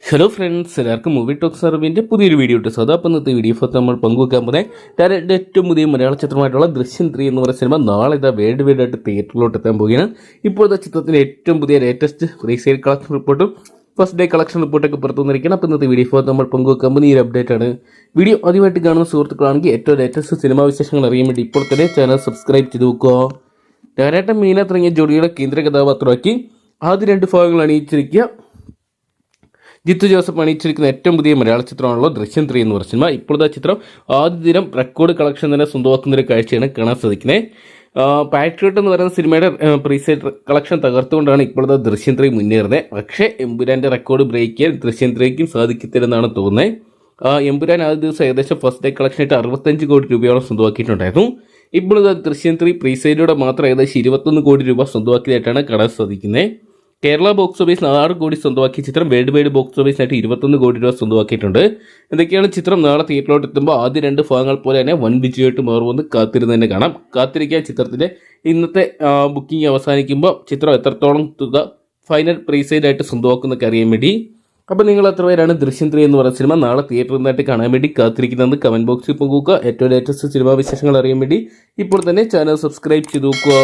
Hello friends, എല്ലാവർക്കും movie talks സർവിൻ്റെ പുതിയൊരു video ഇട്ട് സാധാ. അപ്പം ഇന്നത്തെ വീഡിയോ നമ്മൾ പങ്കുവെക്കാൻ പോകുന്നത് ഏറ്റവും പുതിയ മലയാള ചിത്രമായിട്ടുള്ള ദൃശ്യം 3 എന്ന് പറയുന്ന സിനിമ നാളെ വേൾഡ് വൈഡ് ആയിട്ട് തിയേറ്ററിലോട്ട് എത്താൻ പോവുകയാണ്. ഇപ്പോഴത്തെ ചിത്രത്തിൻ്റെ ഏറ്റവും പുതിയ ലേറ്റസ്റ്റ് റീസെയിൽ കളക്ഷൻ റിപ്പോർട്ടും ഫസ്റ്റ് ഡേ കളക്ഷൻ റിപ്പോർട്ടൊക്കെ പുറത്തു വന്നിരിക്കണം. അപ്പോൾ ഇന്നത്തെ വീഡിയോ നമ്മൾ പങ്കുവെക്കാൻ പോകുന്ന ഈ ഒരു അപ്ഡേറ്റ് ആണ്. വീഡിയോ ആദ്യമായിട്ട് കാണുന്ന സുഹൃത്തുക്കളാണെങ്കിൽ ഏറ്റവും ലേറ്റസ്റ്റ് സിനിമാ വിശേഷങ്ങൾ അറിയാൻ വേണ്ടി ഇപ്പോൾ തന്നെ ചാനൽ സബ്സ്ക്രൈബ് ചെയ്ത് നോക്കുക. ലാലേട്ടൻ മീനത്തിറങ്ങിയ ജോഡിയുടെ കേന്ദ്ര കഥാപാത്രമാക്കി ആദ്യ 2 ഭാഗങ്ങൾ അണിയിച്ചിരിക്കുക ജിത്തു ജോസഫ് അണിയിച്ചിരിക്കുന്ന ഏറ്റവും പുതിയ മലയാള ചിത്രമാണല്ലോ ദൃശ്യം 3 എന്ന് പറയുന്ന സിനിമ. ഇപ്പോഴത്തെ ചിത്രം ആദ്യ ദിനം റെക്കോർഡ് കളക്ഷൻ തന്നെ സ്വന്തമാക്കുന്ന ഒരു കാഴ്ചയാണ് കാണാൻ സാധിക്കുന്നത്. പാട്രിയോട്ട് എന്ന് പറയുന്ന സിനിമയുടെ പ്രീസെയിൽ കളക്ഷൻ തകർത്തുകൊണ്ടാണ് ഇപ്പോഴത്തെ ദൃശ്യം 3 മുന്നേറുന്നത്. പക്ഷേ എമ്പുരാൻ്റെ റെക്കോർഡ് ബ്രേക്ക് ചെയ്യാൻ ദൃശ്യം 3ക്കും സാധിക്കത്തില്ലെന്നാണ് തോന്നുന്നത്. എമ്പുരാൻ ആദ്യ ദിവസം ഏകദേശം ഫസ്റ്റ് ഡേ കളക്ഷനായിട്ട് 65 കോടി രൂപയോളം സ്വന്തമാക്കിയിട്ടുണ്ടായിരുന്നു. ഇപ്പോൾ ദൃശ്യം 3 പ്രീസെയിലൂടെ മാത്രം ഏകദേശം 21 കോടി രൂപ സ്വന്തമാക്കിയതായിട്ടാണ് കാണാൻ സാധിക്കുന്നത്. കേരള ബോക്സ് ഓഫീസിൽ 6 കോടി സ്വന്തമാക്കിയ ചിത്രം വേൾഡ് വൈഡ് ബോക്സ് ഓഫീസിനായിട്ട് 21 കോടി രൂപ സ്വന്തമാക്കിയിട്ടുണ്ട്. എന്തൊക്കെയാണ് ചിത്രം നാളെ തിയേറ്ററിലോട്ട് എത്തുമ്പോൾ ആദ്യ 2 ഭാഗങ്ങൾ പോലെ തന്നെ വൻ വിജയമായിട്ട് മാറുമെന്ന് കാത്തിരുന്ന് തന്നെ കാണാം. കാത്തിരിക്കാൻ ചിത്രത്തിൻ്റെ ഇന്നത്തെ ബുക്കിംഗ് അവസാനിക്കുമ്പോൾ ചിത്രം എത്രത്തോളം തുക ഫൈനൽ പ്രീസെയിലായിട്ട് സ്വന്തമാക്കുന്നൊക്കെ അറിയാൻ വേണ്ടി. അപ്പോൾ നിങ്ങൾ എത്ര പേരാണ് ദൃശ്യം 3 എന്ന് പറയുന്ന സിനിമ നാളെ തിയേറ്ററിൽ നിന്നായിട്ട് കാണാൻ വേണ്ടി കാത്തിരിക്കുന്നത് കമൻറ്റ് ബോക്സിൽ പങ്കുവെക്കുക. ഏറ്റവും ലേറ്റസ്റ്റ് സിനിമാ വിശേഷങ്ങൾ അറിയാൻ വേണ്ടി ഇപ്പോൾ തന്നെ ചാനൽ സബ്സ്ക്രൈബ് ചെയ്ത് നോക്കുക.